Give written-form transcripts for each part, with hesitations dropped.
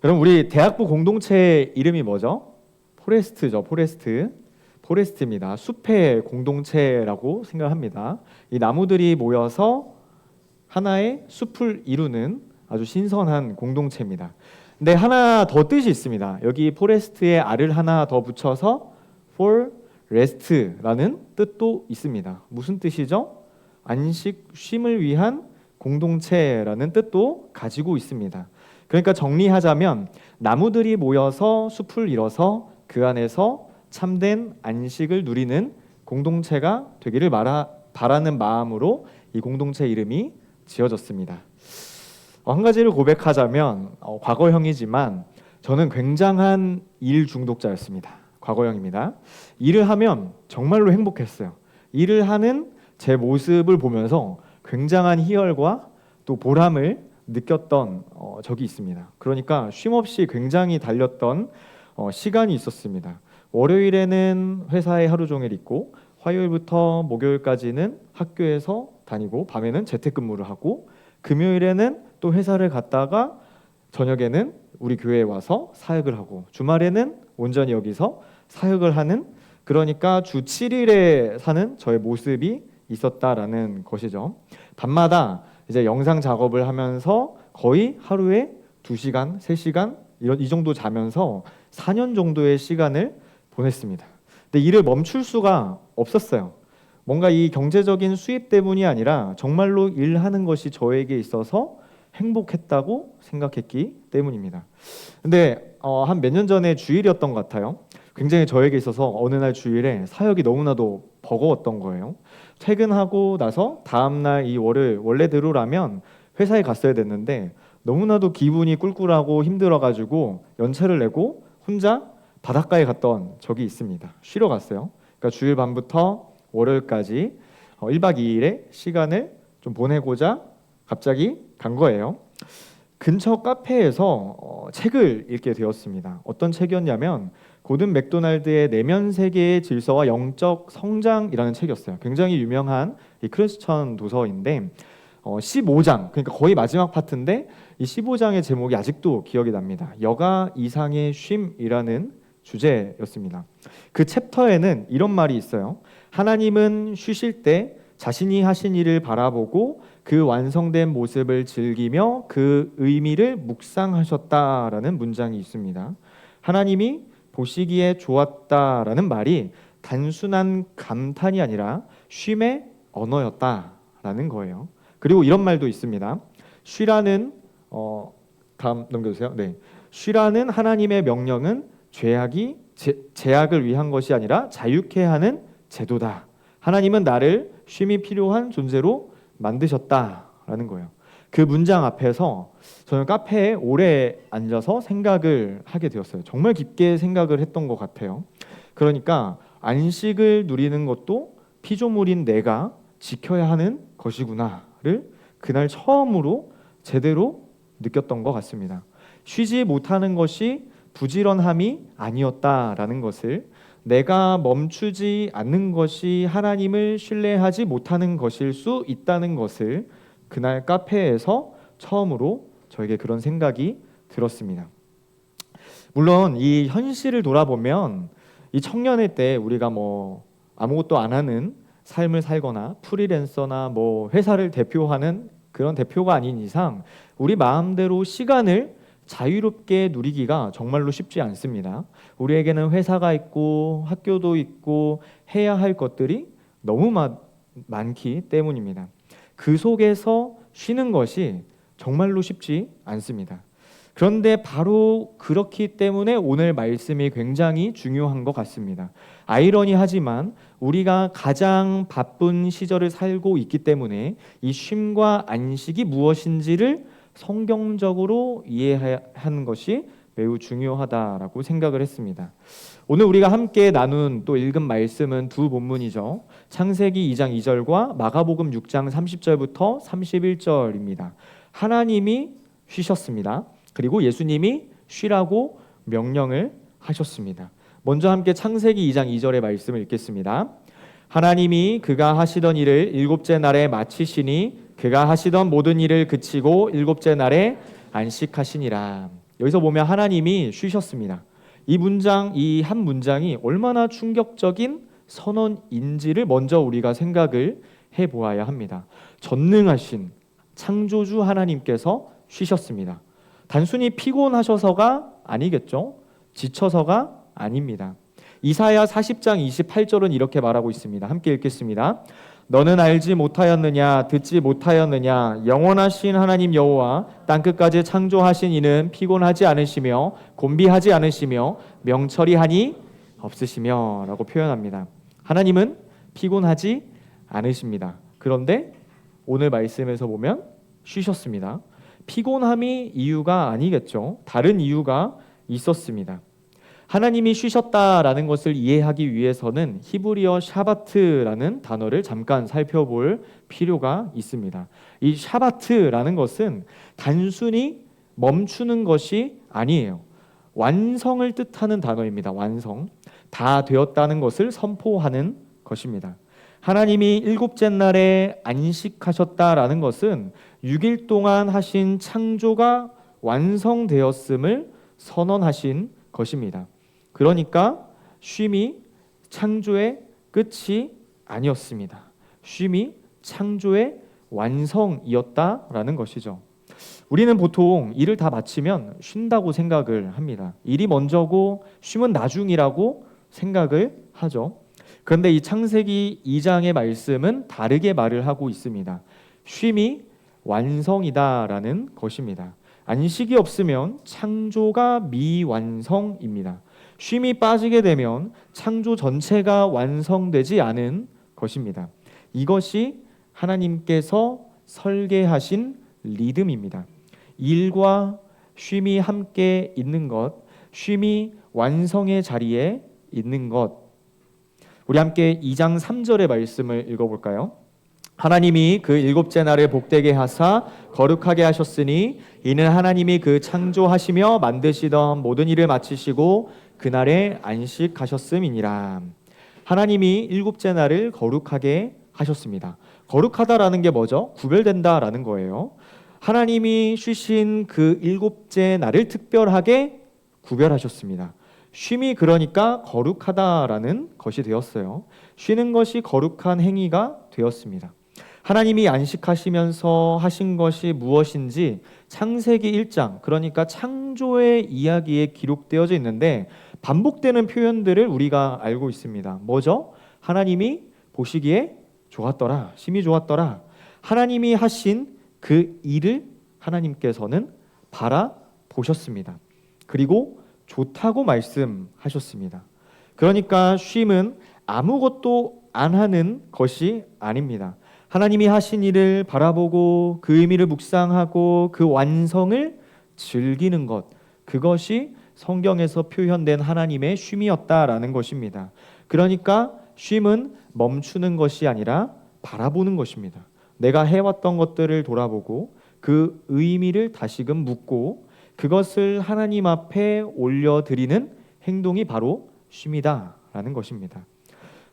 그럼 우리 대학부 공동체 이름이 뭐죠? 포레스트죠. 포레스트입니다. 숲의 공동체라고 생각합니다. 이 나무들이 모여서 하나의 숲을 이루는 아주 신선한 공동체입니다. 근데 하나 더 뜻이 있습니다. 여기 포레스트에 알을 하나 더 붙여서 for rest라는 뜻도 있습니다. 무슨 뜻이죠? 안식, 쉼을 위한 공동체라는 뜻도 가지고 있습니다. 그러니까 정리하자면 나무들이 모여서 숲을 이뤄서 그 안에서 참된 안식을 누리는 공동체가 되기를 바라는 마음으로 이 공동체 이름이 지어졌습니다. 한 가지를 고백하자면 과거형이지만 저는 굉장한 일 중독자였습니다. 과거형입니다. 일을 하면 정말로 행복했어요. 일을 하는 제 모습을 보면서 굉장한 희열과 또 보람을 느꼈던 적이 있습니다. 그러니까 쉼없이 굉장히 달렸던 시간이 있었습니다. 월요일에는 회사에 하루 종일 있고 화요일부터 목요일까지는 학교에서 다니고 밤에는 재택근무를 하고 금요일에는 또 회사를 갔다가 저녁에는 우리 교회에 와서 사역을 하고 주말에는 온전히 여기서 사역을 하는, 그러니까 주 7일에 사는 저의 모습이 있었다라는 것이죠. 밤마다 이제 영상 작업을 하면서 거의 하루에 2시간, 3시간 이 정도 자면서 4년 정도의 시간을 보냈습니다. 근데 일을 멈출 수가 없었어요. 뭔가 이 경제적인 수입 때문이 아니라 정말로 일하는 것이 저에게 있어서 행복했다고 생각했기 때문입니다. 근데 한 몇 년 전에 주일이었던 것 같아요. 굉장히 저에게 있어서 어느 날 주일에 사역이 너무나도 버거웠던 거예요. 퇴근하고 나서 다음날 이 월요일, 원래대로라면 회사에 갔어야 됐는데 너무나도 기분이 꿀꿀하고 힘들어가지고 연차를 내고 혼자 바닷가에 갔던 적이 있습니다. 쉬러 갔어요. 그러니까 주일 밤부터 월요일까지 1박 2일의 시간을 좀 보내고자 갑자기 간 거예요. 근처 카페에서 책을 읽게 되었습니다. 어떤 책이었냐면 고든 맥도날드의 내면 세계의 질서와 영적 성장이라는 책이었어요. 굉장히 유명한 이 크리스천 도서인데 15장, 그러니까 거의 마지막 파트인데 이 15장의 제목이 아직도 기억이 납니다. 여가 이상의 쉼이라는 주제였습니다. 그 챕터에는 이런 말이 있어요. 하나님은 쉬실 때 자신이 하신 일을 바라보고 그 완성된 모습을 즐기며 그 의미를 묵상하셨다라는 문장이 있습니다. 하나님이 보시기에 좋았다라는 말이 단순한 감탄이 아니라 쉼의 언어였다라는 거예요. 그리고 이런 말도 있습니다. 쉬라는 다음 넘겨주세요. 네, 쉬라는 하나님의 명령은 제약을 위한 것이 아니라 자유케 하는 제도다. 하나님은 나를 쉼이 필요한 존재로 만드셨다라는 거예요. 그 문장 앞에서 저는 카페에 오래 앉아서 생각을 하게 되었어요. 정말 깊게 생각을 했던 것 같아요. 그러니까 안식을 누리는 것도 피조물인 내가 지켜야 하는 것이구나를 그날 처음으로 제대로 느꼈던 것 같습니다. 쉬지 못하는 것이 부지런함이 아니었다라는 것을, 내가 멈추지 않는 것이 하나님을 신뢰하지 못하는 것일 수 있다는 것을 그날 카페에서 처음으로 저에게 그런 생각이 들었습니다. 물론 이 현실을 돌아보면 이 청년의 때 우리가 뭐 아무것도 안 하는 삶을 살거나 프리랜서나 뭐 회사를 대표하는 그런 대표가 아닌 이상 우리 마음대로 시간을 자유롭게 누리기가 정말로 쉽지 않습니다. 우리에게는 회사가 있고 학교도 있고 해야 할 것들이 너무 많기 때문입니다. 그 속에서 쉬는 것이 정말로 쉽지 않습니다. 그런데 바로 그렇기 때문에 오늘 말씀이 굉장히 중요한 것 같습니다. 아이러니하지만 우리가 가장 바쁜 시절을 살고 있기 때문에 이 쉼과 안식이 무엇인지를 성경적으로 이해하는 것이 매우 중요하다라고 생각을 했습니다. 오늘 우리가 함께 나눈 또 읽은 말씀은 두 본문이죠. 창세기 2장 2절과 마가복음 6장 30절부터 31절입니다. 하나님이 쉬셨습니다. 그리고 예수님이 쉬라고 명령을 하셨습니다. 먼저 함께 창세기 2장 2절의 말씀을 읽겠습니다. 하나님이 그가 하시던 일을 일곱째 날에 마치시니 그가 하시던 모든 일을 그치고 일곱째 날에 안식하시니라. 여기서 보면 하나님이 쉬셨습니다. 이 한 문장이 얼마나 충격적인 선언인지를 먼저 우리가 생각을 해보아야 합니다. 전능하신 창조주 하나님께서 쉬셨습니다. 단순히 피곤하셔서가 아니겠죠. 지쳐서가 아닙니다. 이사야 40장 28절은 이렇게 말하고 있습니다. 함께 읽겠습니다. 너는 알지 못하였느냐 듣지 못하였느냐 영원하신 하나님 여호와 땅끝까지 창조하신 이는 피곤하지 않으시며 곤비하지 않으시며 명철이하니 없으시며 라고 표현합니다. 하나님은 피곤하지 않으십니다. 그런데 오늘 말씀에서 보면 쉬셨습니다. 피곤함이 이유가 아니겠죠. 다른 이유가 있었습니다. 하나님이 쉬셨다라는 것을 이해하기 위해서는 히브리어 샤바트라는 단어를 잠깐 살펴볼 필요가 있습니다. 이 샤바트라는 것은 단순히 멈추는 것이 아니에요. 완성을 뜻하는 단어입니다. 완성. 다 되었다는 것을 선포하는 것입니다. 하나님이 일곱째 날에 안식하셨다라는 것은 6일 동안 하신 창조가 완성되었음을 선언하신 것입니다. 그러니까 쉼이 창조의 끝이 아니었습니다. 쉼이 창조의 완성이었다라는 것이죠. 우리는 보통 일을 다 마치면 쉰다고 생각을 합니다. 일이 먼저고 쉼은 나중이라고 생각을 하죠. 그런데 이 창세기 2장의 말씀은 다르게 말을 하고 있습니다. 쉼이 완성이다라는 것입니다. 안식이 없으면 창조가 미완성입니다. 쉼이 빠지게 되면 창조 전체가 완성되지 않은 것입니다. 이것이 하나님께서 설계하신 리듬입니다. 일과 쉼이 함께 있는 것, 쉼이 완성의 자리에 있는 것. 우리 함께 2장 3절의 말씀을 읽어볼까요? 하나님이 그 일곱째 날을 복되게 하사 거룩하게 하셨으니 이는 하나님이 그 창조하시며 만드시던 모든 일을 마치시고 그날에 안식하셨음이니라. 하나님이 일곱째 날을 거룩하게 하셨습니다. 거룩하다라는 게 뭐죠? 구별된다라는 거예요. 하나님이 쉬신 그 일곱째 날을 특별하게 구별하셨습니다. 쉼이 그러니까 거룩하다라는 것이 되었어요. 쉬는 것이 거룩한 행위가 되었습니다. 하나님이 안식하시면서 하신 것이 무엇인지 창세기 1장, 그러니까 창조의 이야기에 기록되어져 있는데 반복되는 표현들을 우리가 알고 있습니다. 뭐죠? 하나님이 보시기에 좋았더라, 심히 좋았더라. 하나님이 하신 그 일을 하나님께서는 바라보셨습니다. 그리고 좋다고 말씀하셨습니다. 그러니까 쉼은 아무것도 안 하는 것이 아닙니다. 하나님이 하신 일을 바라보고 그 의미를 묵상하고 그 완성을 즐기는 것, 그것이 성경에서 표현된 하나님의 쉼이었다라는 것입니다. 그러니까 쉼은 멈추는 것이 아니라 바라보는 것입니다. 내가 해왔던 것들을 돌아보고 그 의미를 다시금 묻고 그것을 하나님 앞에 올려드리는 행동이 바로 쉼이다라는 것입니다.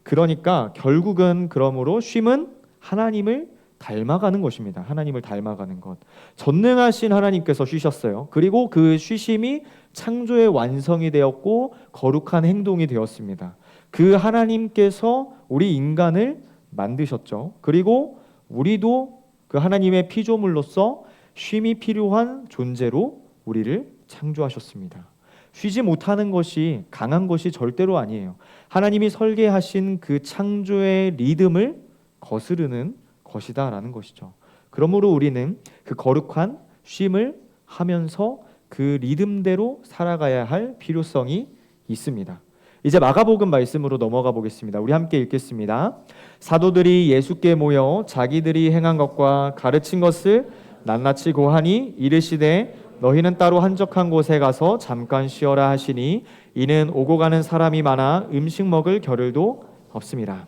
그러니까 결국은 그러므로 쉼은 하나님을 닮아가는 것입니다. 하나님을 닮아가는 것. 전능하신 하나님께서 쉬셨어요. 그리고 그 쉬심이 창조의 완성이 되었고 거룩한 행동이 되었습니다. 그 하나님께서 우리 인간을 만드셨죠. 그리고 우리도 그 하나님의 피조물로서 쉼이 필요한 존재로 우리를 창조하셨습니다. 쉬지 못하는 것이 강한 것이 절대로 아니에요. 하나님이 설계하신 그 창조의 리듬을 거스르는 것이다라는 것이죠. 그러므로 우리는 그 거룩한 쉼을 하면서 그 리듬대로 살아가야 할 필요성이 있습니다. 이제 마가복음 말씀으로 넘어가 보겠습니다. 우리 함께 읽겠습니다. 사도들이 예수께 모여 자기들이 행한 것과 가르친 것을 낱낱이 고하니 이르시되 너희는 따로 한적한 곳에 가서 잠깐 쉬어라 하시니 이는 오고 가는 사람이 많아 음식 먹을 겨를도 없습니다.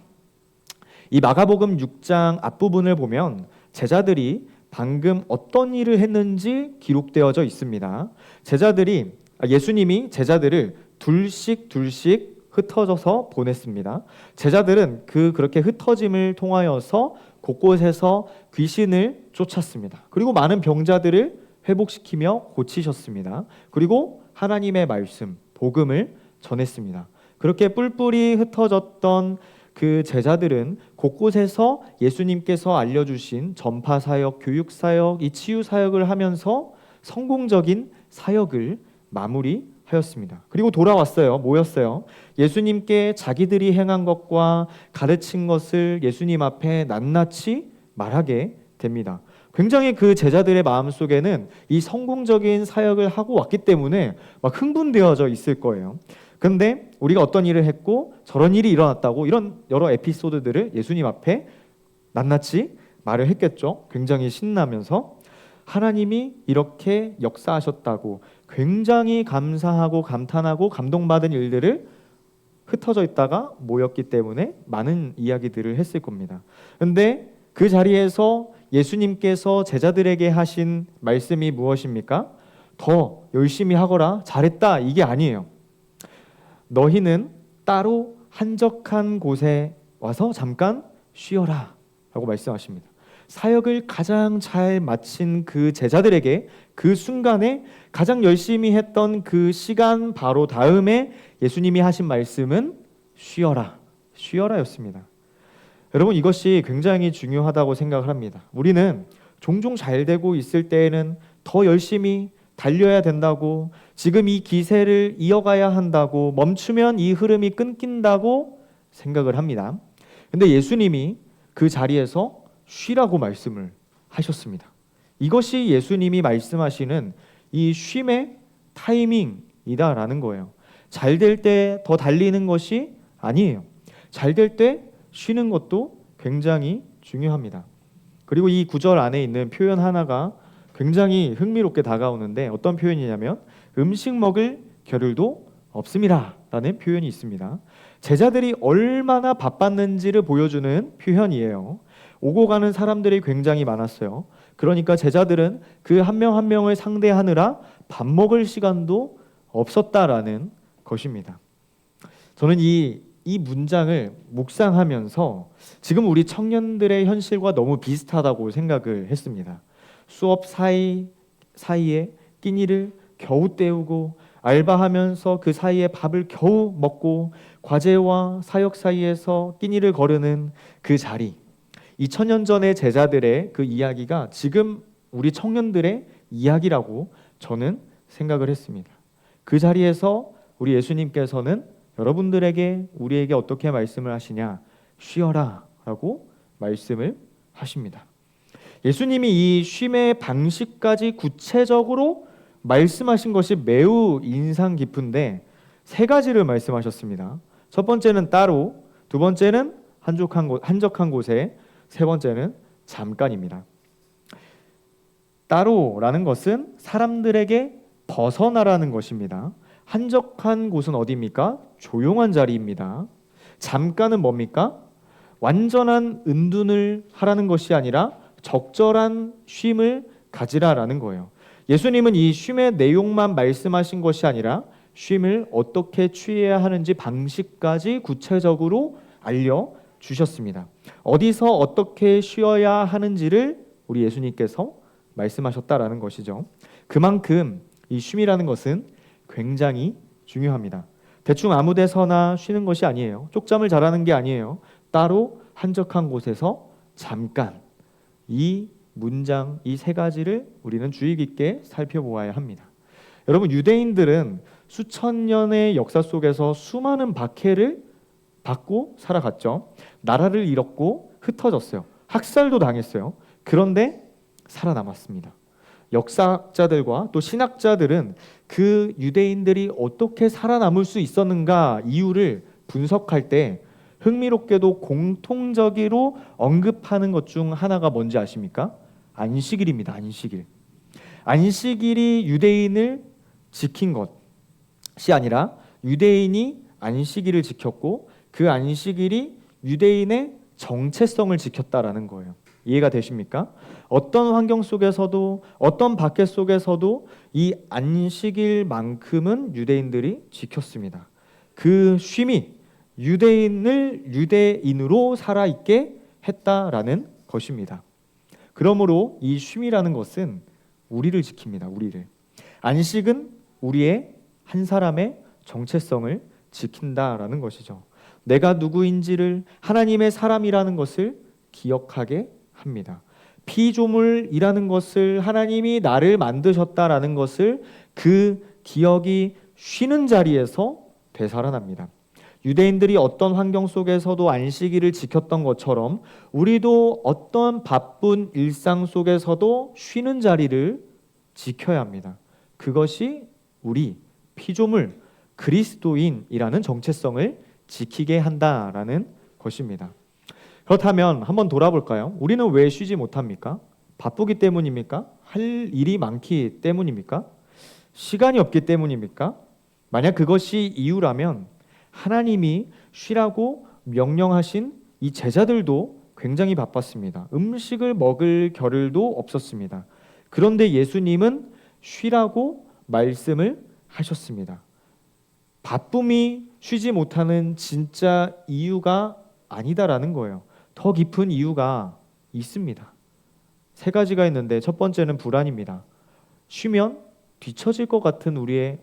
이 마가복음 6장 앞부분을 보면 제자들이 방금 어떤 일을 했는지 기록되어져 있습니다. 예수님이 제자들을 둘씩 흩어져서 보냈습니다. 제자들은 그렇게 흩어짐을 통하여서 곳곳에서 귀신을 쫓았습니다. 그리고 많은 병자들을 회복시키며 고치셨습니다. 그리고 하나님의 말씀, 복음을 전했습니다. 그렇게 뿔뿔이 흩어졌던 그 제자들은 곳곳에서 예수님께서 알려주신 전파 사역, 교육 사역, 이 치유 사역을 하면서 성공적인 사역을 마무리하였습니다. 그리고 돌아왔어요. 모였어요. 예수님께 자기들이 행한 것과 가르친 것을 예수님 앞에 낱낱이 말하게 됩니다. 굉장히 그 제자들의 마음속에는 이 성공적인 사역을 하고 왔기 때문에 막 흥분되어져 있을 거예요. 근데 우리가 어떤 일을 했고 저런 일이 일어났다고 이런 여러 에피소드들을 예수님 앞에 낱낱이 말을 했겠죠. 굉장히 신나면서 하나님이 이렇게 역사하셨다고 굉장히 감사하고 감탄하고 감동받은 일들을 흩어져 있다가 모였기 때문에 많은 이야기들을 했을 겁니다. 근데 그 자리에서 예수님께서 제자들에게 하신 말씀이 무엇입니까? 더 열심히 하거라, 잘했다, 이게 아니에요. 너희는 따로 한적한 곳에 와서 잠깐 쉬어라 라고 말씀하십니다. 사역을 가장 잘 마친 그 제자들에게 그 순간에 가장 열심히 했던 그 시간 바로 다음에 예수님이 하신 말씀은 쉬어라, 쉬어라였습니다. 여러분, 이것이 굉장히 중요하다고 생각을 합니다. 우리는 종종 잘 되고 있을 때에는 더 열심히 달려야 된다고, 지금 이 기세를 이어가야 한다고, 멈추면 이 흐름이 끊긴다고 생각을 합니다. 근데 예수님이 그 자리에서 쉬라고 말씀을 하셨습니다. 이것이 예수님이 말씀하시는 이 쉼의 타이밍이다라는 거예요. 잘 될 때 더 달리는 것이 아니에요. 잘 될 때 쉬는 것도 굉장히 중요합니다. 그리고 이 구절 안에 있는 표현 하나가 굉장히 흥미롭게 다가오는데 어떤 표현이냐면 음식 먹을 겨를도 없음이라 라는 표현이 있습니다. 제자들이 얼마나 바빴는지를 보여주는 표현이에요. 오고 가는 사람들이 굉장히 많았어요. 그러니까 제자들은 그 한 명 한 명을 상대하느라 밥 먹을 시간도 없었다라는 것입니다. 저는 이 문장을 묵상하면서 지금 우리 청년들의 현실과 너무 비슷하다고 생각을 했습니다. 수업 사이에 끼니를 겨우 때우고 알바하면서 그 사이에 밥을 겨우 먹고 과제와 사역 사이에서 끼니를 거르는 그 자리, 2000년 전의 제자들의 그 이야기가 지금 우리 청년들의 이야기라고 저는 생각을 했습니다. 그 자리에서 우리 예수님께서는 여러분들에게 우리에게 어떻게 말씀을 하시냐? 쉬어라 라고 말씀을 하십니다. 예수님이 이 쉼의 방식까지 구체적으로 말씀하신 것이 매우 인상 깊은데 세 가지를 말씀하셨습니다. 첫 번째는 따로, 두 번째는 한적한 곳에, 세 번째는 잠깐입니다. 따로라는 것은 사람들에게 벗어나라는 것입니다. 한적한 곳은 어디입니까? 조용한 자리입니다. 잠깐은 뭡니까? 완전한 은둔을 하라는 것이 아니라 적절한 쉼을 가지라라는 거예요. 예수님은 이 쉼의 내용만 말씀하신 것이 아니라 쉼을 어떻게 취해야 하는지 방식까지 구체적으로 알려주셨습니다. 어디서 어떻게 쉬어야 하는지를 우리 예수님께서 말씀하셨다라는 것이죠. 그만큼 이 쉼이라는 것은 굉장히 중요합니다. 대충 아무 데서나 쉬는 것이 아니에요. 쪽잠을 자라는 게 아니에요. 따로 한적한 곳에서 잠깐, 이 문장, 이 세 가지를 우리는 주의 깊게 살펴보아야 합니다. 여러분, 유대인들은 수천 년의 역사 속에서 수많은 박해를 받고 살아갔죠. 나라를 잃었고 흩어졌어요. 학살도 당했어요. 그런데 살아남았습니다. 역사학자들과 또 신학자들은 그 유대인들이 어떻게 살아남을 수 있었는가 이유를 분석할 때 흥미롭게도 공통적으로 언급하는 것 중 하나가 뭔지 아십니까? 안식일입니다. 안식일. 안식일이 유대인을 지킨 것이 아니라 유대인이 안식일을 지켰고 그 안식일이 유대인의 정체성을 지켰다라는 거예요. 이해가 되십니까? 어떤 환경 속에서도 어떤 박해 속에서도 이 안식일만큼은 유대인들이 지켰습니다. 그 쉼이 유대인을 유대인으로 살아있게 했다라는 것입니다. 그러므로 이 쉼이라는 것은 우리를 지킵니다. 우리를. 안식은 우리의 한 사람의 정체성을 지킨다라는 것이죠. 내가 누구인지를, 하나님의 사람이라는 것을 기억하게 합니다. 피조물이라는 것을, 하나님이 나를 만드셨다라는 것을 그 기억이 쉬는 자리에서 되살아납니다. 유대인들이 어떤 환경 속에서도 안식일을 지켰던 것처럼 우리도 어떤 바쁜 일상 속에서도 쉬는 자리를 지켜야 합니다. 그것이 우리 피조물 그리스도인이라는 정체성을 지키게 한다라는 것입니다. 그렇다면 한번 돌아볼까요? 우리는 왜 쉬지 못합니까? 바쁘기 때문입니까? 할 일이 많기 때문입니까? 시간이 없기 때문입니까? 만약 그것이 이유라면 하나님이 쉬라고 명령하신 이 제자들도 굉장히 바빴습니다. 음식을 먹을 겨를도 없었습니다. 그런데 예수님은 쉬라고 말씀을 하셨습니다. 바쁨이 쉬지 못하는 진짜 이유가 아니다라는 거예요. 더 깊은 이유가 있습니다. 세 가지가 있는데 첫 번째는 불안입니다. 쉬면 뒤처질 것 같은 우리의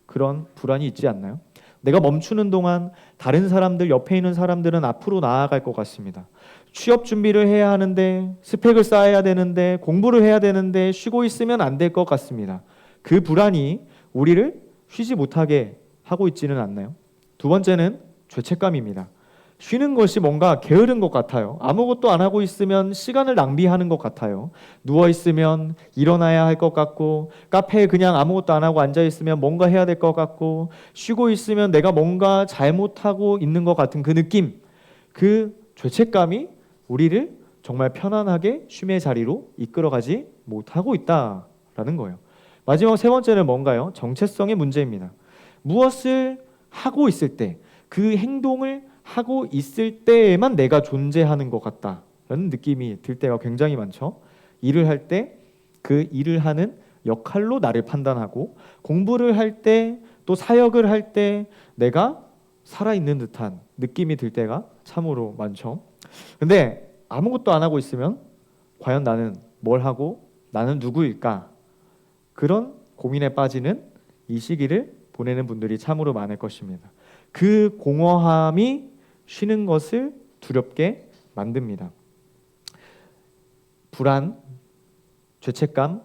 그런 불안이 있지 않나요? 내가 멈추는 동안 다른 사람들, 옆에 있는 사람들은 앞으로 나아갈 것 같습니다. 취업 준비를 해야 하는데, 스펙을 쌓아야 되는데, 공부를 해야 되는데 쉬고 있으면 안 될 것 같습니다. 그 불안이 우리를 쉬지 못하게 하고 있지는 않나요? 두 번째는 죄책감입니다. 쉬는 것이 뭔가 게으른 것 같아요. 아무것도 안 하고 있으면 시간을 낭비하는 것 같아요. 누워 있으면 일어나야 할 것 같고, 카페에 그냥 아무것도 안 하고 앉아 있으면 뭔가 해야 될 것 같고, 쉬고 있으면 내가 뭔가 잘못하고 있는 것 같은 그 느낌, 그 죄책감이 우리를 정말 편안하게 쉼의 자리로 이끌어가지 못하고 있다라는 거예요. 마지막 세 번째는 뭔가요? 정체성의 문제입니다. 무엇을 하고 있을 때, 그 행동을 하고 있을 때에만 내가 존재하는 것 같다라는 느낌이 들 때가 굉장히 많죠. 일을 할 때 그 일을 하는 역할로 나를 판단하고, 공부를 할 때, 또 사역을 할 때 내가 살아있는 듯한 느낌이 들 때가 참으로 많죠. 근데 아무것도 안 하고 있으면 과연 나는 뭘 하고 나는 누구일까? 그런 고민에 빠지는 이 시기를 보내는 분들이 참으로 많을 것입니다. 그 공허함이 쉬는 것을 두렵게 만듭니다. 불안, 죄책감,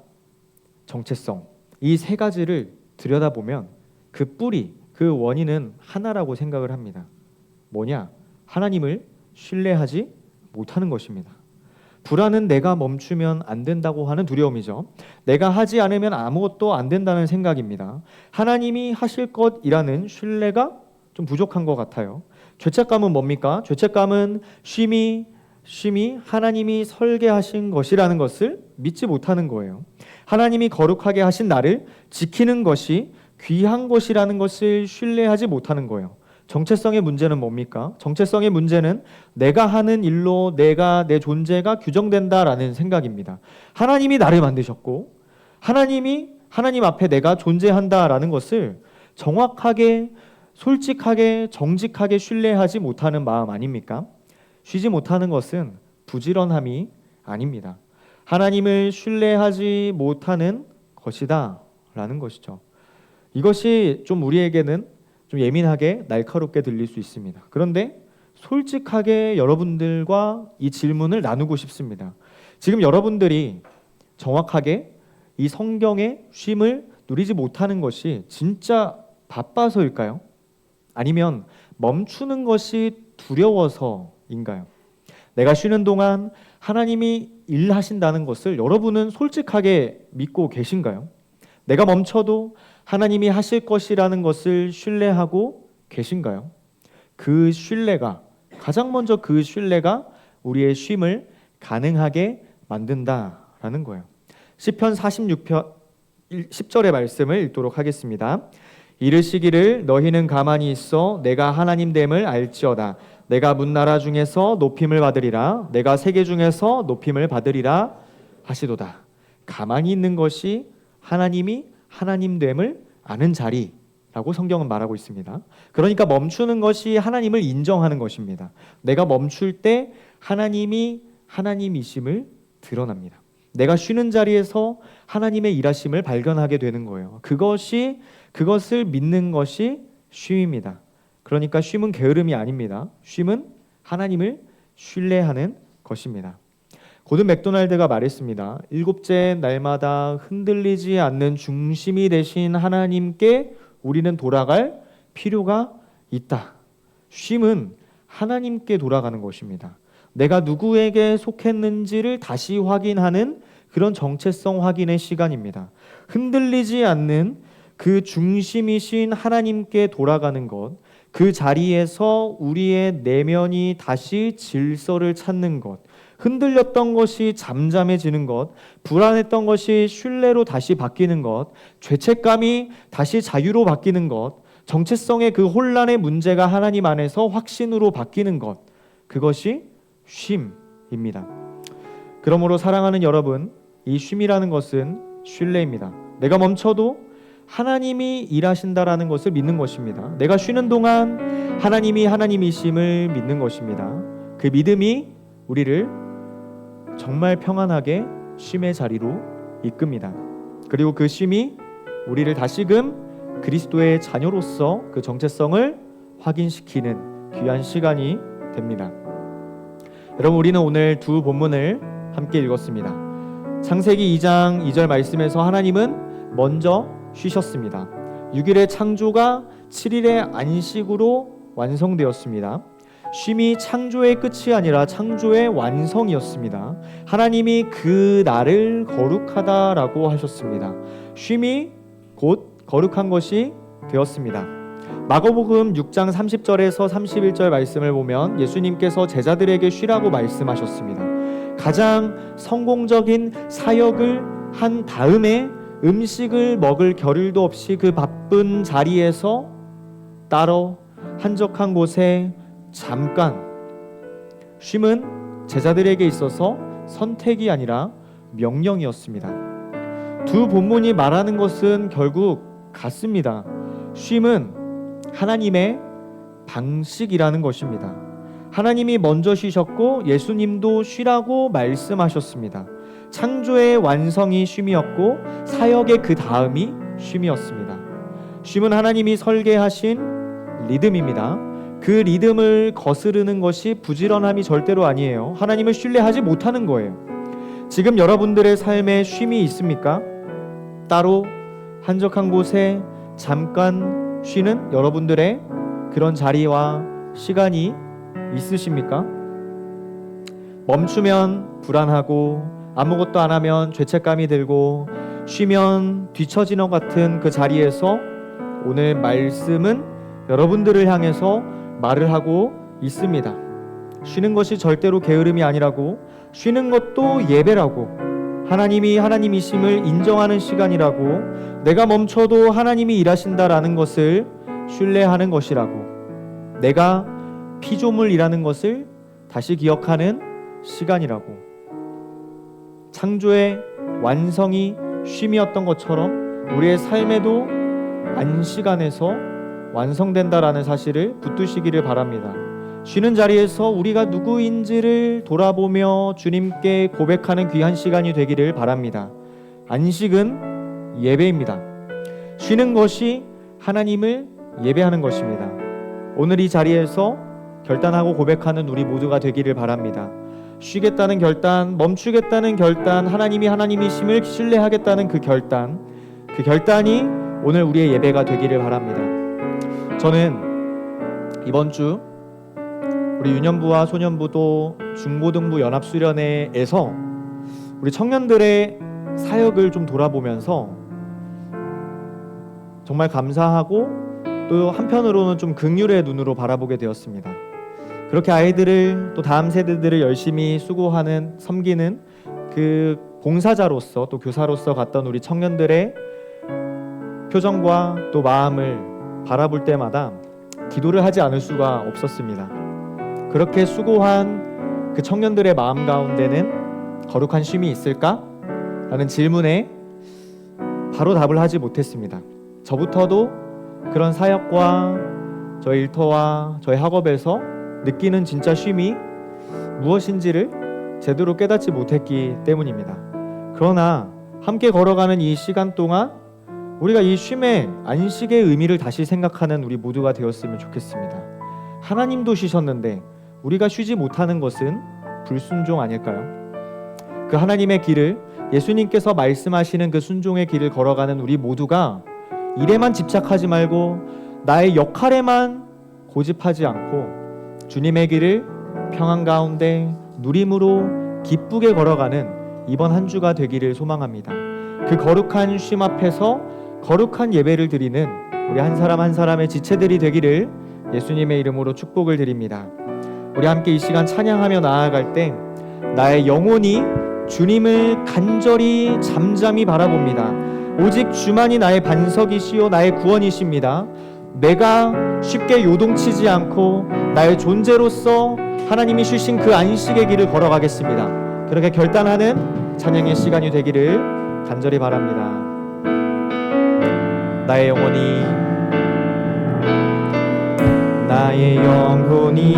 정체성, 이 세 가지를 들여다보면 그 뿌리, 그 원인은 하나라고 생각을 합니다. 뭐냐? 하나님을 신뢰하지 못하는 것입니다. 불안은 내가 멈추면 안 된다고 하는 두려움이죠. 내가 하지 않으면 아무것도 안 된다는 생각입니다. 하나님이 하실 것이라는 신뢰가 좀 부족한 것 같아요. 죄책감은 뭡니까? 죄책감은 쉼이 하나님이 설계하신 것이라는 것을 믿지 못하는 거예요. 하나님이 거룩하게 하신 나를 지키는 것이 귀한 것이라는 것을 신뢰하지 못하는 거예요. 정체성의 문제는 뭡니까? 정체성의 문제는 내가 하는 일로 내 존재가 규정된다라는 생각입니다. 하나님이 나를 만드셨고 하나님 앞에 내가 존재한다라는 것을 정확하게, 솔직하게, 정직하게 신뢰하지 못하는 마음 아닙니까? 쉬지 못하는 것은 부지런함이 아닙니다. 하나님을 신뢰하지 못하는 것이다 라는 것이죠. 이것이 좀 우리에게는 좀 예민하게 날카롭게 들릴 수 있습니다. 그런데 솔직하게 여러분들과 이 질문을 나누고 싶습니다. 지금 여러분들이 정확하게 이 성경의 쉼을 누리지 못하는 것이 진짜 바빠서일까요? 아니면 멈추는 것이 두려워서인가요? 내가 쉬는 동안 하나님이 일하신다는 것을 여러분은 솔직하게 믿고 계신가요? 내가 멈춰도 하나님이 하실 것이라는 것을 신뢰하고 계신가요? 그 신뢰가, 가장 먼저 그 신뢰가 우리의 쉼을 가능하게 만든다라는 거예요. 시편 46편 10절의 말씀을 읽도록 하겠습니다. 이르시기를 너희는 가만히 있어 내가 하나님됨을 알지어다. 내가 문나라 중에서 높임을 받으리라. 내가 세계 중에서 높임을 받으리라 하시도다. 가만히 있는 것이 하나님이 하나님됨을 아는 자리라고 성경은 말하고 있습니다. 그러니까 멈추는 것이 하나님을 인정하는 것입니다. 내가 멈출 때 하나님이 하나님이심을 드러납니다. 내가 쉬는 자리에서 하나님의 일하심을 발견하게 되는 거예요. 그것을 믿는 것이 쉼입니다. 그러니까 쉼은 게으름이 아닙니다. 쉼은 하나님을 신뢰하는 것입니다. 고든 맥도날드가 말했습니다. 7째 날마다 흔들리지 않는 중심이 되신 하나님께 우리는 돌아갈 필요가 있다. 쉼은 하나님께 돌아가는 것입니다. 내가 누구에게 속했는지를 다시 확인하는 그런 정체성 확인의 시간입니다. 흔들리지 않는 그 중심이신 하나님께 돌아가는 것, 그 자리에서 우리의 내면이 다시 질서를 찾는 것, 흔들렸던 것이 잠잠해지는 것, 불안했던 것이 신뢰로 다시 바뀌는 것, 죄책감이 다시 자유로 바뀌는 것, 정체성의 그 혼란의 문제가 하나님 안에서 확신으로 바뀌는 것, 그것이 쉼입니다. 그러므로 사랑하는 여러분, 이 쉼이라는 것은 신뢰입니다. 내가 멈춰도 하나님이 일하신다라는 것을 믿는 것입니다. 내가 쉬는 동안 하나님이 하나님이심을 믿는 것입니다. 그 믿음이 우리를 정말 평안하게 쉼의 자리로 이끕니다. 그리고 그 쉼이 우리를 다시금 그리스도의 자녀로서 그 정체성을 확인시키는 귀한 시간이 됩니다. 여러분, 우리는 오늘 두 본문을 함께 읽었습니다. 창세기 2장 2절 말씀에서 하나님은 먼저 쉬셨습니다. 6일의 창조가 7일의 안식으로 완성되었습니다. 쉼이 창조의 끝이 아니라 창조의 완성이었습니다. 하나님이 그 날을 거룩하다라고 하셨습니다. 쉼이 곧 거룩한 것이 되었습니다. 마가복음 6장 30절에서 31절 말씀을 보면 예수님께서 제자들에게 쉬라고 말씀하셨습니다. 가장 성공적인 사역을 한 다음에 음식을 먹을 겨를도 없이 그 바쁜 자리에서 따로 한적한 곳에 잠깐, 쉼은 제자들에게 있어서 선택이 아니라 명령이었습니다. 두 본문이 말하는 것은 결국 같습니다. 쉼은 하나님의 방식이라는 것입니다. 하나님이 먼저 쉬셨고 예수님도 쉬라고 말씀하셨습니다. 창조의 완성이 쉼이었고 사역의 그 다음이 쉼이었습니다. 쉼은 하나님이 설계하신 리듬입니다. 그 리듬을 거스르는 것이 부지런함이 절대로 아니에요. 하나님을 신뢰하지 못하는 거예요. 지금 여러분들의 삶에 쉼이 있습니까? 따로 한적한 곳에 잠깐 쉬는 여러분들의 그런 자리와 시간이 있으십니까? 멈추면 불안하고 아무것도 안 하면 죄책감이 들고 쉬면 뒤처지는 것 같은 그 자리에서 오늘 말씀은 여러분들을 향해서 말을 하고 있습니다. 쉬는 것이 절대로 게으름이 아니라고, 쉬는 것도 예배라고, 하나님이 하나님이심을 인정하는 시간이라고, 내가 멈춰도 하나님이 일하신다라는 것을 신뢰하는 것이라고, 내가 피조물이라는 것을 다시 기억하는 시간이라고, 창조의 완성이 쉼이었던 것처럼 우리의 삶에도 안식안에서 완성된다라는 사실을 붙드시기를 바랍니다. 쉬는 자리에서 우리가 누구인지를 돌아보며 주님께 고백하는 귀한 시간이 되기를 바랍니다. 안식은 예배입니다. 쉬는 것이 하나님을 예배하는 것입니다. 오늘 이 자리에서 결단하고 고백하는 우리 모두가 되기를 바랍니다. 쉬겠다는 결단, 멈추겠다는 결단, 하나님이 하나님이심을 신뢰하겠다는 그 결단이 오늘 우리의 예배가 되기를 바랍니다. 저는 이번 주 우리 유년부와 소년부도 중고등부 연합수련회에서 우리 청년들의 사역을 좀 돌아보면서 정말 감사하고 또 한편으로는 좀 긍휼의 눈으로 바라보게 되었습니다. 그렇게 아이들을 또 다음 세대들을 열심히 수고하는 섬기는 그 봉사자로서 또 교사로서 갔던 우리 청년들의 표정과 또 마음을 바라볼 때마다 기도를 하지 않을 수가 없었습니다. 그렇게 수고한 그 청년들의 마음 가운데는 거룩한 쉼이 있을까? 라는 질문에 바로 답을 하지 못했습니다. 저부터도 그런 사역과 저희 일터와 저희 학업에서 느끼는 진짜 쉼이 무엇인지를 제대로 깨닫지 못했기 때문입니다. 그러나 함께 걸어가는 이 시간 동안 우리가 이 쉼의 안식의 의미를 다시 생각하는 우리 모두가 되었으면 좋겠습니다. 하나님도 쉬셨는데 우리가 쉬지 못하는 것은 불순종 아닐까요? 그 하나님의 길을, 예수님께서 말씀하시는 그 순종의 길을 걸어가는 우리 모두가 일에만 집착하지 말고 나의 역할에만 고집하지 않고 주님의 길을 평안 가운데 누림으로 기쁘게 걸어가는 이번 한 주가 되기를 소망합니다. 그 거룩한 쉼 앞에서 거룩한 예배를 드리는 우리 한 사람 한 사람의 지체들이 되기를 예수님의 이름으로 축복을 드립니다. 우리 함께 이 시간 찬양하며 나아갈 때 나의 영혼이 주님을 간절히 잠잠히 바라봅니다. 오직 주만이 나의 반석이시요 나의 구원이십니다. 내가 쉽게 요동치지 않고 나의 존재로서 하나님이 주신 그 안식의 길을 걸어가겠습니다. 그렇게 결단하는 찬양의 시간이 되기를 간절히 바랍니다. 나의 영혼이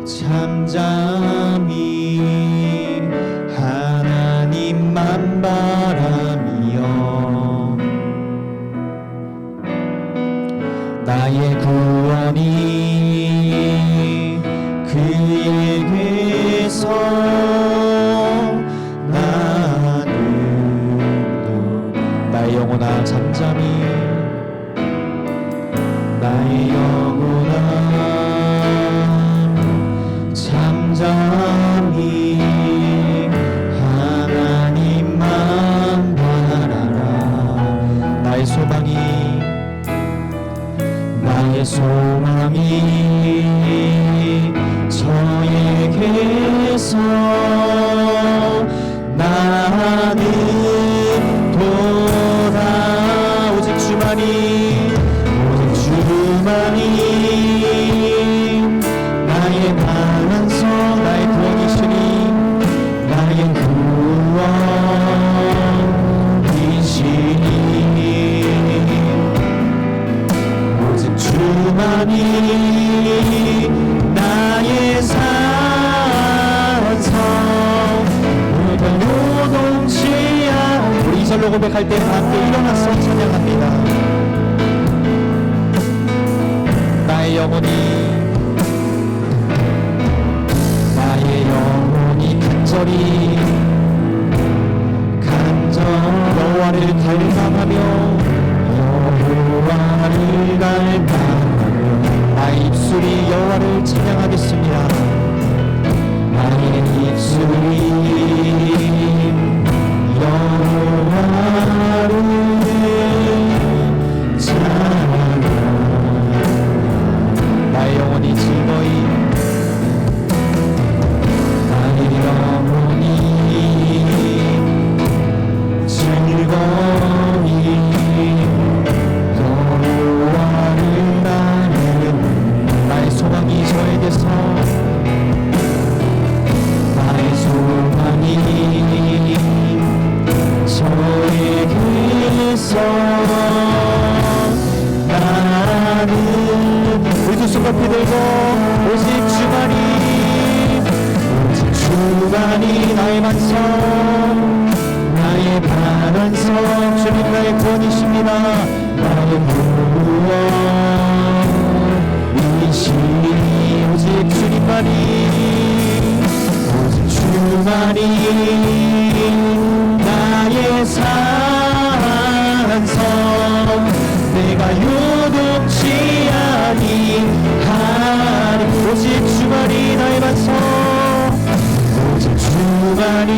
잠잠히 하나님만 바라며 나의 구원이 그에게서 나는 나의 영혼아 잠잠히 나의 영혼아 잠잠히 하나님만 바라라. 나의 소망이 저에게서 나는 도다. 오직 주만이 나의 반석 나의 구원이시니 나의 구원이시니 오직 주만이 나의 산성 오늘도 요동치야. 우리 이절로 고백할 때 함께 일어나서 찬양합니다. 나의 영혼이 간절 여호와를 갈망하며 나의 입술이 여호와를 찬양하겠습니다. 나의 입술이 여호와를 찬양하며 나의 영혼이 즐거이 우리 두 손 높이 들고 오직 주만이 나의 반석 나의 반석 주님 나의 구원이십니다. 나의 구원이시니 오직 주님만이 나의 산성 내가 요동치 아니하리. 오직 주만이 나의 반석 오직 주만이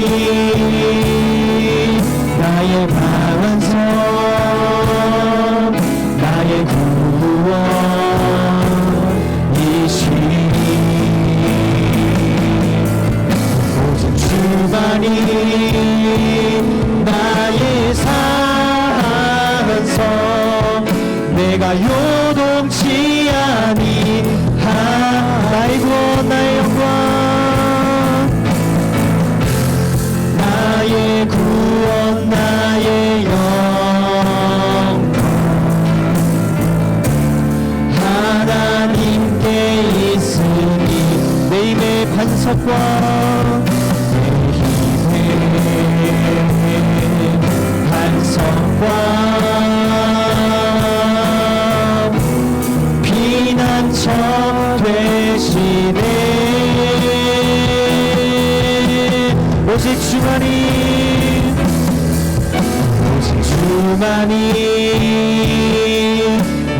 나의 반석 나의 구원이시니 오직 주만이 나의 산성 내가 요동치 아니하. 나의 구원 나의 영광 나의 구원 나의 영광 하나님께 있으니 내 힘의 반석과 내 힘의 주시네. 오직 주만이, 오직 주만이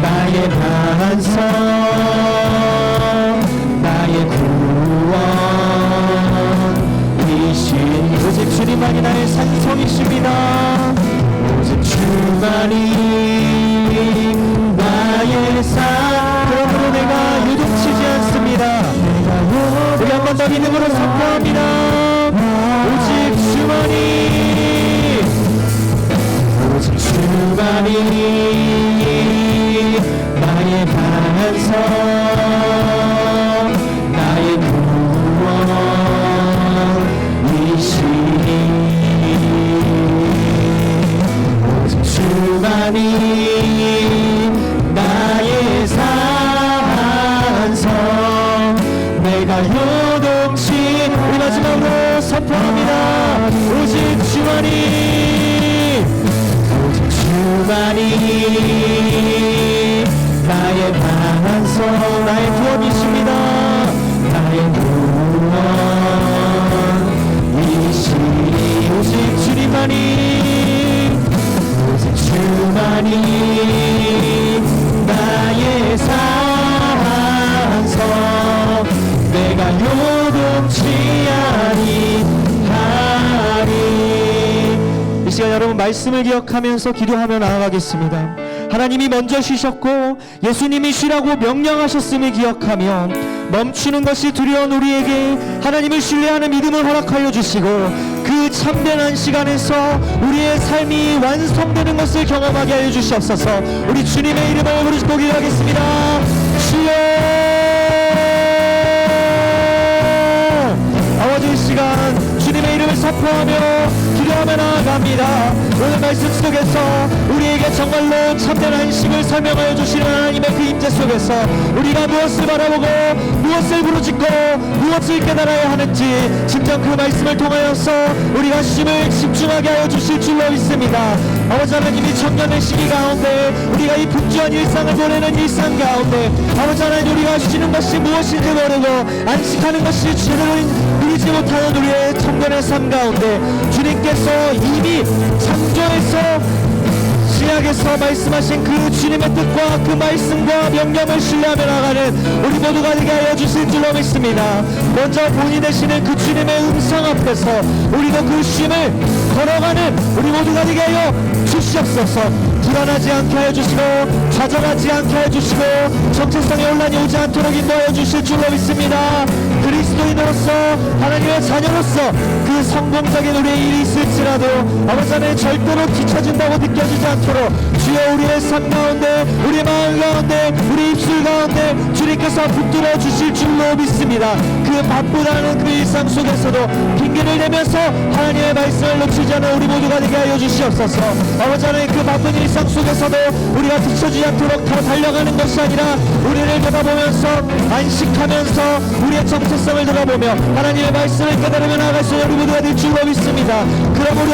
나의 반석, 나의 구원이신, 오직 주님만이 나의 산성이십니다. 오직 주만이 나의 산, 그러므로 내가 요동치지 않습니다. 우리 한 번 더 믿음으로 선포합니다. 오직 주만이, 오직 주만이 나의 반석, 나의 구원이시니, 오직 주만이 나의 산성, 내가 요동치. 우리 마지막으로 선포합니다. 오직 주만이, 오직 주만이 나의 반석, 나의 구원이십니다. 나의 구원이시니, 오직 주님만이, 오직 주만이 나의 산성, 내가 요동치 아니하리. 이 시간 여러분 말씀을 기억하면서 기도하며 나아가겠습니다. 하나님이 먼저 쉬셨고 예수님이 쉬라고 명령하셨음을 기억하며 멈추는 것이 두려운 우리에게 하나님을 신뢰하는 믿음을 허락하여 주시고 그 참된 시간에서 우리의 삶이 완성되는 것을 경험하게 하여 주시옵소서. 우리 주님의 이름을 부르시고 기도하겠습니다. 주여, 아버지, 이 시간 주님의 이름을 선포하며 기도하며 나아갑니다. 오늘 말씀 속에서 우리에게 정말로 참된 안식을 설명하여 주시는 하나님의 그 임재 속에서 우리가 무엇을 바라보고 무엇을 부르짖고 무엇을 깨달아야 하는지 진정 그 말씀을 통하여서 우리가 쉼을 집중하게 하여 주실 줄로 믿습니다. 아버지 하나님이 청년의 시기 가운데 우리가 이 북주한 일상을 보내는 일상 가운데 아버지 하나님 우리가 쉬는 것이 무엇인지 모르고 안식하는 것이 제대로 누리지 못하는 우리의 청년의 삶 가운데 주님께서 이미 창조에서 신약에서 말씀하신 그 주님의 뜻과 그 말씀과 명령을 신뢰하며 나가는 우리 모두가 되게 하여 주실 줄로 믿습니다. 먼저 본이 되시는 그 주님의 음성 앞에서 우리도 그 쉼을 걸어가는 우리 모두가 되게 하여 주시옵소서. 불안하지 않게 하여 주시고 좌절하지 않게 하여 주시고 정체성에 혼란이 오지 않도록 인도하여 주실 줄로 믿습니다. 그리스도인으로서 하나님의 자녀로서 그 성공적인 우리의 일이 있을지라도 아버지 하나님 절대로 뒤처진다고 느껴지지 않도록 주여 우리의 삶 가운데 우리 마음 가운데 우리 입술 가운데 주님께서 붙들어 주실 줄로 믿습니다. 그 바쁘다는 그 일상 속에서도 핑계를 대면서 하나님의 말씀을 놓치지 않은 우리 모두가 되게 하여 주시옵소서. 아버지 하나님 그 바쁜 일상 속에서도 우리가 뒤처지지 않도록 더 달려가는 것이 아니라 우리를 돌아보면서 안식하면서 우리의 정체성을 돌아보며 하나님의 말씀을 깨달으며 나아갈 수 있는 우리 모두가 될 줄로 믿습니다. 그러므로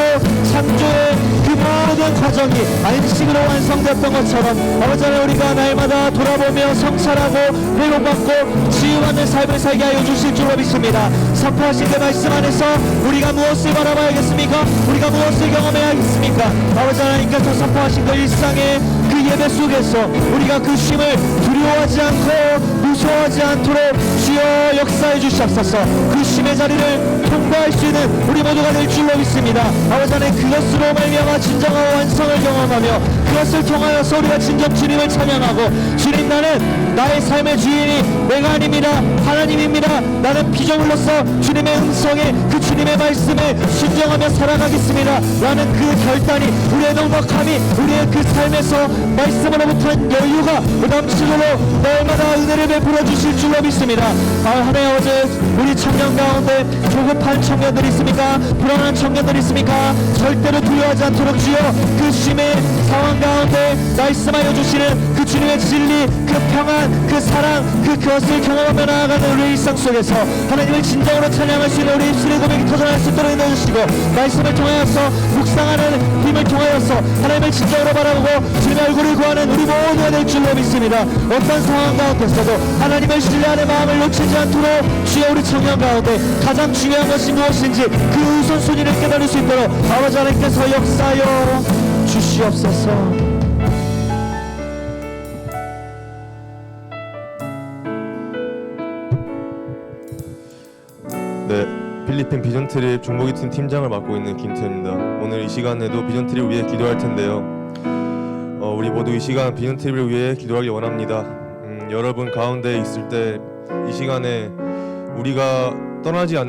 창조의 그 모든 과정이 안식으로 완성되었던 것처럼 아버지 하나님 우리가 날마다 돌아보며 성찰하고 회복받고 치유받는 삶을 살게 하여 주실 줄로 믿습니다. 선포하신 그 말씀 안에서 우리가 무엇을 바라봐야겠습니까? 우리가 무엇을 경험해야겠습니까? 아버지 하나님께서 선포하신 그 일상의 그 예배 속에서 우리가 그 쉼을 두려워하지 않고 무서워하지 않도록 주여 역사해 주시옵소서. 그 쉼의 자리를 통과할 수 있는 우리 모두가 될 줄로 믿습니다. 아버지 하나님 그것으로 말미암아 진정한 완성을 경험하며 그것을 통하여서 우리가 진정 주님을 찬양하고 주님 나는 나의 삶의 주인이 내가 아닙니다. 하나님입니다. 나는 피조물로서 주님의 음성에 그 주님의 말씀에 순종하며 살아가겠습니다. 라는 그 결단이 우리의 넉넉함이 우리의 그 삶에서 말씀으로부터는 여유가 넘치도록 날마다 은혜를 베풀어 주실 줄로 믿습니다. 하나님 어제 우리 청년 가운데 조급한 청년들이 있습니까? 불안한 청년들이 있습니까? 절대로 두려워하지 않도록 주여 그 쉼의 상황 가운데 말씀하여 주시는 그 주님의 진리, 그 평안, 그 사랑, 그것을 경험하며 나아가는 우리 일상 속에서 하나님을 진정으로 찬양할 수 있는 우리 입술의 고백이 터져날 수 있도록 인도해주시고, 말씀을 통하여서 묵상하는 힘을 통하여서 하나님을 진정으로 바라보고 주님의 얼굴을 구하는 우리 모두가 될 줄로 믿습니다. 어떤 상황 가운데서도 하나님을 신뢰하는 마음을 놓치지 않도록 주여 우리 청년 가운데 가장 중요한 것이 무엇인지 그 우선순위를 깨달을 수 있도록 아버지 하나님께서 역사하여 주시옵소서. 네, 필리핀 비전트립 중보기팀 팀장을 맡고 있는 김태현입니다. 오늘 이 시간에도 비전트립을 위해 기도할 텐데요. 우리 모두 이 시간 비전트립을 위해 기도하기 원합니다. 여러분 가운데 있을 때 이 시간에 우리가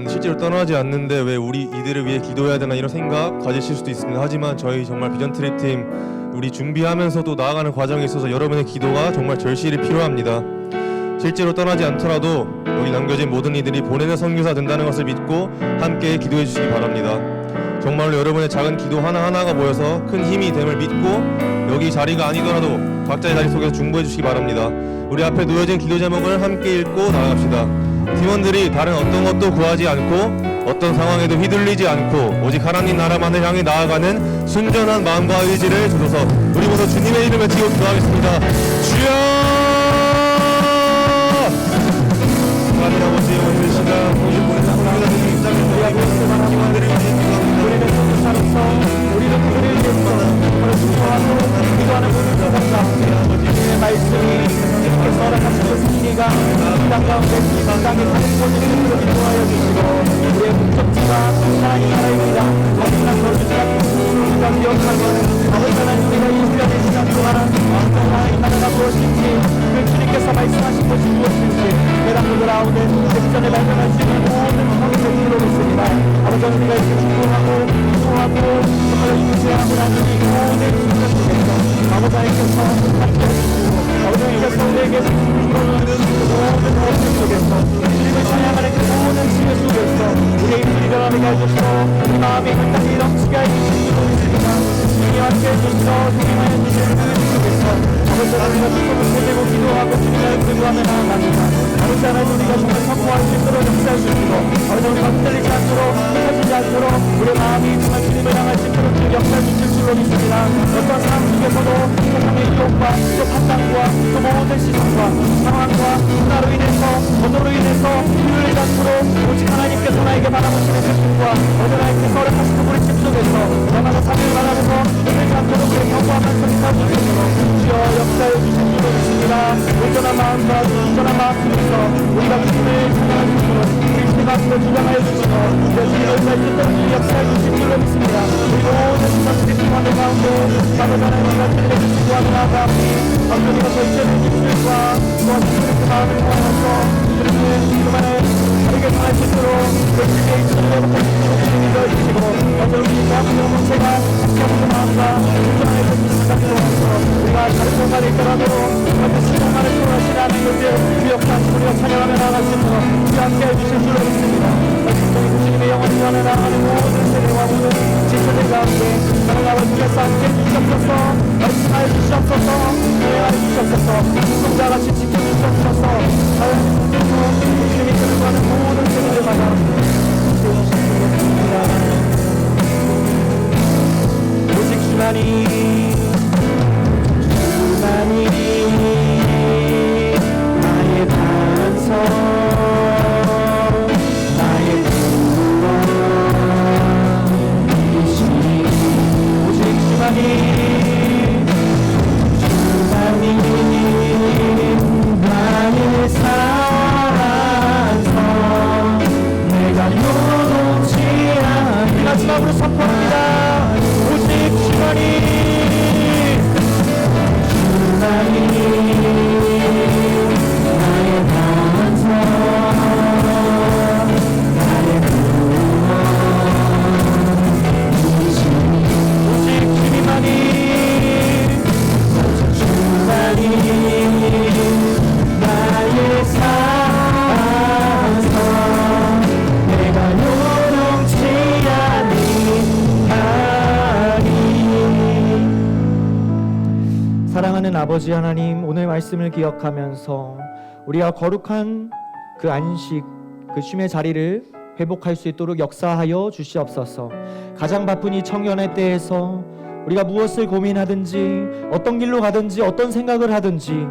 실제로 떠나지 않는데 왜 우리 이들을 위해 기도해야 되나 이런 생각 가지실 수도 있습니다. 하지만 저희 정말 비전트립 팀 우리 준비하면서도 나아가는 과정에 있어서 여러분의 기도가 정말 절실히 필요합니다. 실제로 떠나지 않더라도 여기 남겨진 모든 이들이 보내는 선교사 된다는 것을 믿고 함께 기도해 주시기 바랍니다. 정말로 여러분의 작은 기도 하나하나가 모여서 큰 힘이 됨을 믿고 여기 자리가 아니더라도 각자의 자리 속에서 중보해 주시기 바랍니다. 우리 앞에 놓여진 기도 제목을 함께 읽고 나아갑시다. 팀원들이 다른 어떤 것도 구하지 않고 어떤 상황에도 휘둘리지 않고 오직 하나님 나라만을 향해 나아가는 순전한 마음과 의지를 주소서. 우리 모두 주님의 이름을 외치고 기도하겠습니다. 주여! 하나님 아버지, 오늘 시간 모든 분들 입장에서 팀원들을 위해 기도합니다. 우리는 그들을 위해서 정말 순종하고 기도하는 모든 사람과 주님의 말씀이 주님께서 허락하신 승리가 이 땅 가운데 이 땅에 사는 모든 이들로 기도하여 주시고, 우리의 목적지가 하나님 나라입니다. 하나님 거룩한 우리가 기억하고 아버지 하나님, 우리가 이 시간의 시간 동안 하나님 나라가 무엇인지, 그 주님께서 말씀하신 것이 무엇인지 깨닫고 돌아오는 직전에 발견할 수 있는 모든 성의 백기로 있습니다. 아버지 하나님, 우리가 이렇게 기도하고 정말 인쇄하고 나는 이 모든 순간 속에서 아버지 하나님께서 함께 해주시고, 아버지 하나님께서 우리에게 주시는 모든 모든 속에서 주님을 찬양하는 그 모든 지혜 속에서 우리의 입술이 변하게 해주시고 우리 마음이 한땅이 넘치게 해주시는 것입니다. 주님이 함께 해주시고 주님하여 주시는 그 속에서 아버지 하나님, 우리가 주님을 보내고 기도하고 주님의 얼굴을 구하며 나아갑니다. 아버지 하나님, 우리가 정말 선포할 수 있도록 역사해 주시고, 아버지 우리가 흔들리지 않도록 흩어지지 않도록 우리 마음이 정말 주님을 향할 수 있도록 주 역사해 주실 줄로 믿습니다. 어떤 상황 속에서도 세상의 유혹과 또 판단과 또 모든 시선과 상황과 나로 인해서 언어로 인해서 휘둘리지 않도록 오직 하나님께서 나에게 바라보시는 그 뜻과 어제 하나님께서 허락하시는 우리 집 속에서 나마다 삶을 바라보고 흔들리지 않도록 우리 경고한 말씀이 사주시도록 주여 역사해 주신 줄로 믿습니다. 온전한 마음과 온전한 마음 속에서 우리가 주님을 찬양할 수 있도록 주님 앞으로 주장하여 주시고 주님을 잘 듣도록 역사해 주신 줄로 믿습니다. 우리 모든 사람들이 수많은 가운데 아버지 하나님과 주님의 주시고 하는 아가미 감독이가 절제된 입술과 또한 주님의 그 마음을 모아서 주님의 그만에 다르게 전할 수 있도록 주님의 입술을 회복할 수 있도록 주님이 넣어주시고 먼저 우리 대한민국 공동체가 함께하는 그 마음과 순전하게 주시는 도와서 우리가 다른 공간에 있더라도 그런데 신앙만을 통하시는 하나님의 유역한 우리가 찬양하며 나아갈 수 있도록 우리 함께 해주실 줄로 믿습니다. 주님의 영원히 전해 나아가는 모든 세대와 모든 지체들 가운데 하나님 아버지께서 함께 해주시옵소서. 말씀하여 주시옵소서. 노래하여 주시옵소서. 공자같이 지켜주시옵소서. 하나님께서 주님이 들어가는 모든 세대들마다 해주시옵소서. 오직 주만이 나의 반석, 나의 구원이시니 오직 주만이 나의 사랑서 내가 요동치 않니. 마지막으로 선포합니다. 오직 주만이 사랑하는 아버지 하나님, 오늘 말씀을 기억하면서 우리가 거룩한 그 안식, 그 쉼의 자리를 회복할 수 있도록 역사하여 주시옵소서. 가장 바쁜 이 청년의 때에서 우리가 무엇을 고민하든지 어떤 길로 가든지 어떤 생각을 하든지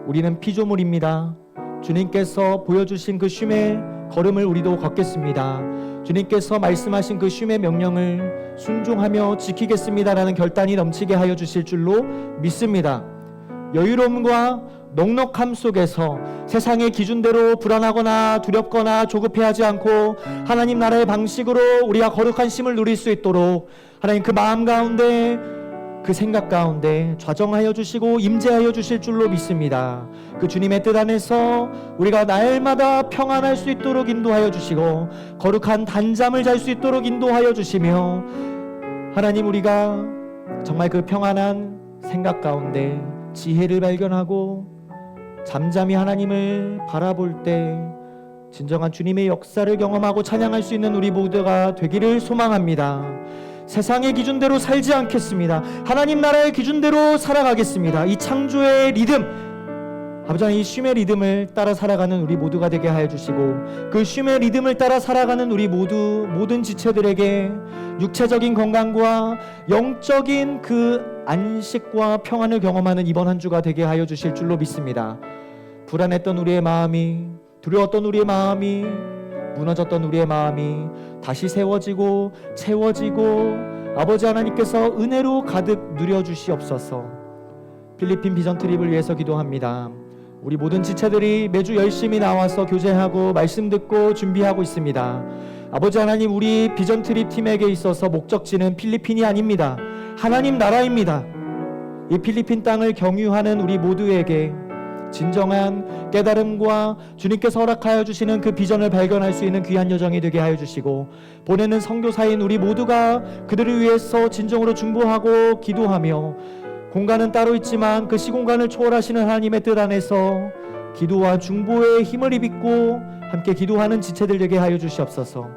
우리는 피조물입니다. 주님께서 보여주신 그 쉼의 걸음을 우리도 걷겠습니다. 주님께서 말씀하신 그 쉼의 명령을 순종하며 지키겠습니다라는 결단이 넘치게 하여 주실 줄로 믿습니다. 여유로움과 넉넉함 속에서 세상의 기준대로 불안하거나 두렵거나 조급해하지 않고 하나님 나라의 방식으로 우리가 거룩한 쉼을 누릴 수 있도록 하나님 그 마음 가운데 그 생각 가운데 좌정하여 주시고 임재하여 주실 줄로 믿습니다. 그 주님의 뜻 안에서 우리가 날마다 평안할 수 있도록 인도하여 주시고 거룩한 단잠을 잘 수 있도록 인도하여 주시며 하나님 우리가 정말 그 평안한 생각 가운데 지혜를 발견하고 잠잠히 하나님을 바라볼 때 진정한 주님의 역사를 경험하고 찬양할 수 있는 우리 모두가 되기를 소망합니다. 세상의 기준대로 살지 않겠습니다. 하나님 나라의 기준대로 살아가겠습니다. 이 창조의 리듬, 아버지 하나님 이 쉼의 리듬을 따라 살아가는 우리 모두가 되게 하여 주시고 그 쉼의 리듬을 따라 살아가는 우리 모든 지체들에게 육체적인 건강과 영적인 그 안식과 평안을 경험하는 이번 한 주가 되게 하여 주실 줄로 믿습니다. 불안했던 우리의 마음이, 두려웠던 우리의 마음이, 무너졌던 우리의 마음이 다시 세워지고 채워지고 아버지 하나님께서 은혜로 가득 누려주시옵소서. 필리핀 비전 트립을 위해서 기도합니다. 우리 모든 지체들이 매주 열심히 나와서 교제하고 말씀 듣고 준비하고 있습니다. 아버지 하나님, 우리 비전 트립 팀에게 있어서 목적지는 필리핀이 아닙니다. 하나님 나라입니다. 이 필리핀 땅을 경유하는 우리 모두에게 진정한 깨달음과 주님께서 허락하여 주시는 그 비전을 발견할 수 있는 귀한 여정이 되게 하여 주시고 보내는 선교사인 우리 모두가 그들을 위해서 진정으로 중보하고 기도하며 공간은 따로 있지만 그 시공간을 초월하시는 하나님의 뜻 안에서 기도와 중보의 힘을 입고 함께 기도하는 지체들 되게 하여 주시옵소서.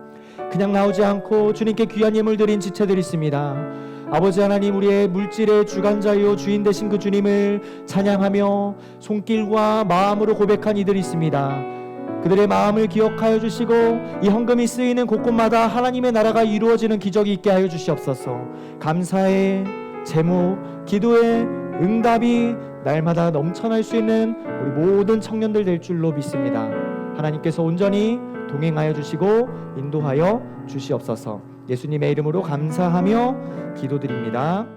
그냥 나오지 않고 주님께 귀한 예물 드린 지체들이 있습니다. 아버지 하나님, 우리의 물질의 주관자요 주인 되신 그 주님을 찬양하며 손길과 마음으로 고백한 이들이 있습니다. 그들의 마음을 기억하여 주시고 이 헌금이 쓰이는 곳곳마다 하나님의 나라가 이루어지는 기적이 있게 하여 주시옵소서. 감사의 제목, 기도의 응답이 날마다 넘쳐날 수 있는 우리 모든 청년들 될 줄로 믿습니다. 하나님께서 온전히 동행하여 주시고 인도하여 주시옵소서. 예수님의 이름으로 감사하며 기도드립니다.